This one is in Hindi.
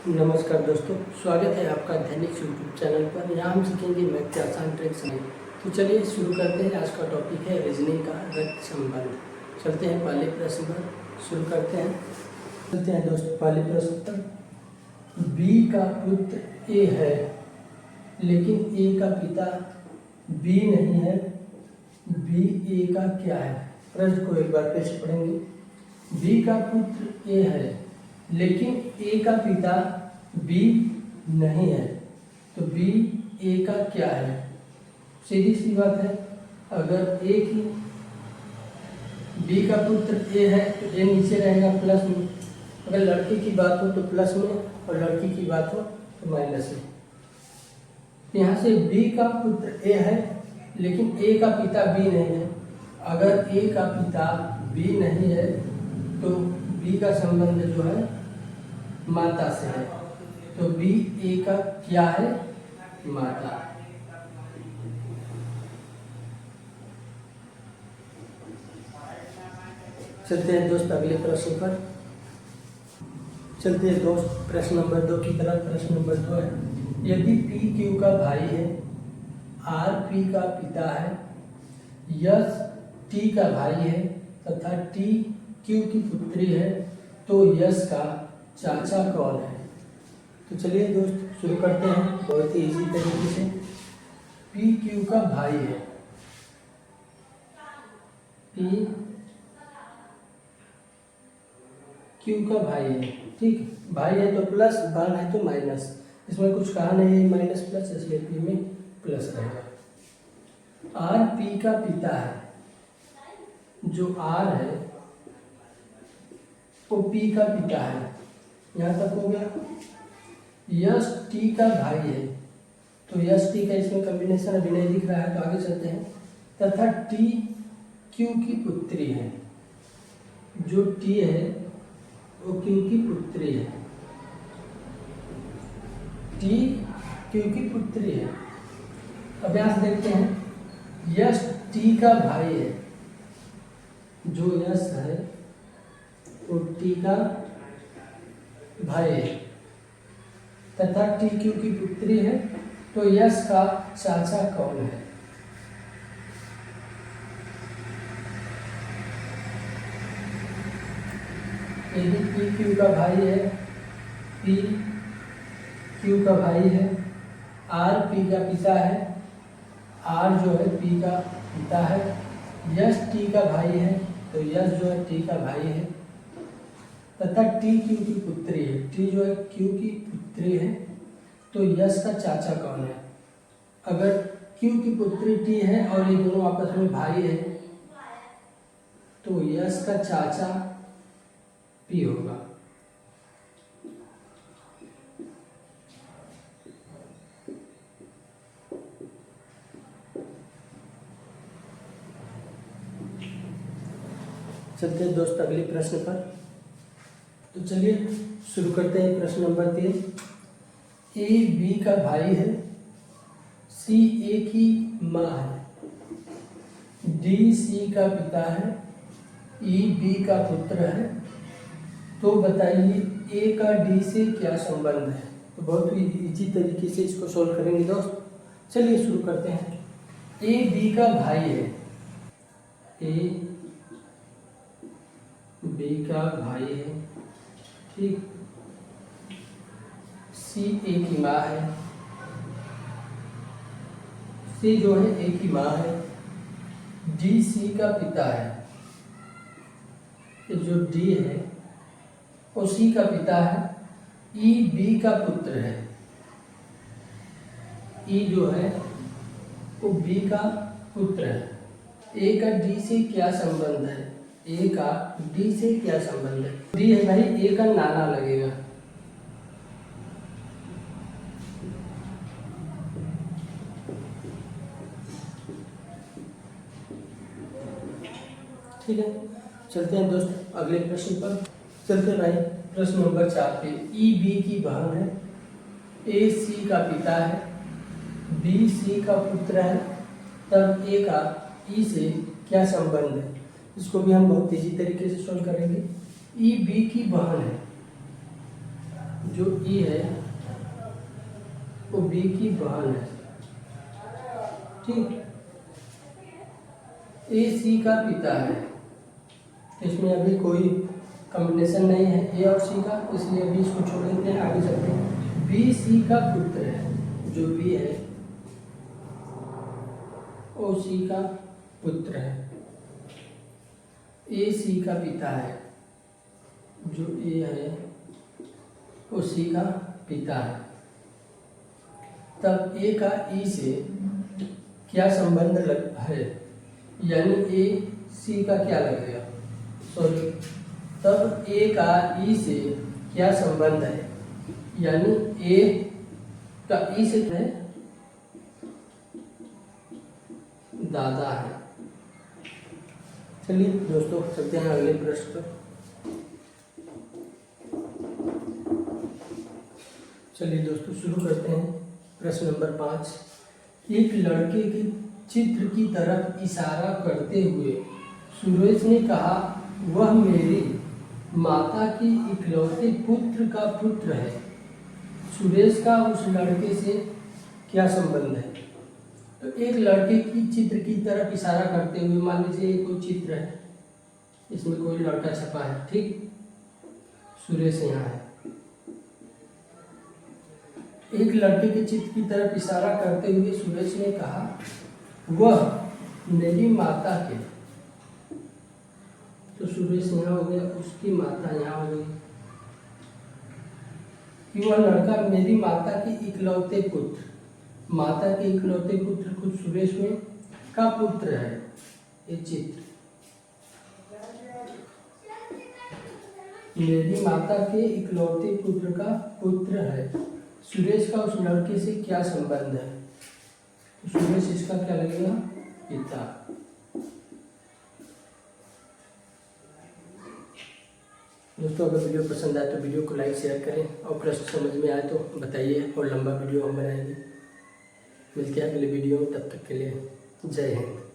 नमस्कार दोस्तों, स्वागत है आपका दैनिक यूट्यूब चैनल पर। यहाँ हम सीखेंगे मैथ के आसान ट्रिक्स में। तो चलिए शुरू करते हैं। आज का टॉपिक है रीजनिंग का रक्त संबंध। चलते हैं पहले प्रश्न पर, शुरू करते हैं। चलते हैं दोस्तों पहले प्रश्न पर। बी का पुत्र ए है लेकिन ए का पिता बी नहीं है। बी ए का क्या है? प्रश्न को एक बार फिर से पढ़ेंगे। बी का पुत्र ए है लेकिन ए का पिता बी नहीं है, तो बी ए का क्या है? सीधी सी बात है, अगर ए की बी का पुत्र ए है तो ए नीचे रहेगा प्लस में। अगर लड़की की बात हो तो प्लस में और लड़की की बात हो तो माइनस में। यहाँ से बी का पुत्र ए है लेकिन ए का पिता बी नहीं है। अगर ए का पिता बी नहीं है तो बी का संबंध जो है माता से है, तो बी ए का क्या है? माता। चलते हैं दोस्त अगले प्रश्न पर। चलते हैं दोस्त प्रश्न नंबर 2 की तरफ। प्रश्न नंबर 2 है, यदि पी क्यू का भाई है, आर पी का पिता है, यस टी का भाई है तथा टी क्यू की पुत्री है, तो यस का चाचा कौन है? तो चलिए दोस्त शुरू करते हैं बहुत ही इजी तरीके से। पी क्यू का भाई है, पी क्यू का भाई है, ठीक। भाई है तो प्लस, बहन है तो माइनस। इसमें कुछ कहा नहीं है माइनस प्लस, इसलिए पी में प्लस रहेगा। आर पी का पिता है, जो आर है वो पी का पिता है। यहाँ तक हो गया। यस टी का भाई है, तो यस टी का इसमें कॉम्बिनेशन अभी नहीं दिख रहा है, तो आगे चलते हैं। तथा टी क्यू की पुत्री है, जो टी है वो क्यू की पुत्री है। टी क्यू की पुत्री है। अब यहाँ से देखते हैं, यस टी का भाई है, जो यस है वो टी का भाई है तथा टी क्यू की पुत्री है, तो यस का चाचा कौन है? यदि पी क्यू का भाई है, पी क्यू का भाई है, आर पी का पिता है, आर जो है पी का पिता है, यस टी का भाई है, तो यस जो है टी का भाई है तथा टी क्यू की पुत्री है, टी जो है क्यू की पुत्री है, तो यस का चाचा कौन है? अगर क्यू की पुत्री टी है और ये दोनों आपस में भाई है, तो यस का चाचा पी होगा। चलते हैं दोस्त अगले प्रश्न पर। तो चलिए शुरू करते हैं प्रश्न नंबर 3। ए बी का भाई है, सी ए की माँ है, डी सी का पिता है, ई बी का पुत्र है, तो बताइए ए का डी से क्या संबंध है? तो बहुत ही इजी तरीके से इसको सोल्व करेंगे दोस्त। चलिए शुरू करते हैं। ए बी का भाई है, ए बी का भाई है, ठीक। सी ए की माँ है, सी जो है ए की माँ है, डी सी का पिता है, जो डी है वो सी का पिता है, ई बी का पुत्र है, ई जो है वो बी का पुत्र है। ए का डी से क्या संबंध है? ए का डी से क्या संबंध है? डी है भाई, ए का नाना लगेगा, ठीक है। चलते हैं दोस्त अगले प्रश्न पर। चलते हैं भाई प्रश्न नंबर 4 पे। ई बी की बहन है, ए सी का पिता है, बी सी का पुत्र है, तब ए का ई से क्या संबंध है? इसको भी हम बहुत इजी तरीके से सोल्व करेंगे। ई बी की बहन है, जो ई है वो बी की बहन है, ठीक। ए सी का पिता है, इसमें अभी कोई कॉम्बिनेशन नहीं है ए और सी का, इसलिए अभी इसको छोड़ देते हैं, आगे चलते हैं। बी सी का पुत्र है, जो बी है ओ सी का पुत्र है। ए सी का पिता है, जो ए है वो सी का पिता है। तब ए का ई से क्या संबंध है, यानी ए सी का क्या लगेगा, सॉरी, तब ए का ई से क्या संबंध है, यानी ए का ई से है दादा है। चलिए दोस्तों चलते हैं अगले प्रश्न पर। चलिए दोस्तों शुरू करते हैं। प्रश्न नंबर 5। एक लड़के के चित्र की तरफ इशारा करते हुए सुरेश ने कहा, वह मेरी माता की इकलौते पुत्र का पुत्र है। सुरेश का उस लड़के से क्या संबंध है? तो एक लड़के की चित्र की तरफ इशारा करते हुए, मान लीजिए कोई चित्र है, इसमें कोई लड़का छपा है, ठीक, सुरेश यहाँ है। एक लड़के के चित्र की तरफ इशारा करते हुए सुरेश ने कहा, वह मेरी माता के, तो सुरेश यहाँ हो गया, उसकी माता यहाँ हो गई, कि वह लड़का मेरी माता के इकलौते पुत्र, माता के इकलौते पुत्र खुद सुरेश में का पुत्र है। ये चित्र मेरी माता के इकलौते पुत्र का पुत्र है। सुरेश का उस लड़के से क्या संबंध है? तो सुरेश इसका क्या लगेगा, पिता। दोस्तों अगर वीडियो पसंद आए तो वीडियो को लाइक शेयर करें, और प्रश्न समझ में आए तो बताइए, और लंबा वीडियो हम बनाएंगे। मिलते हैं अगले वीडियो में, तब तक के लिए जय हिंद।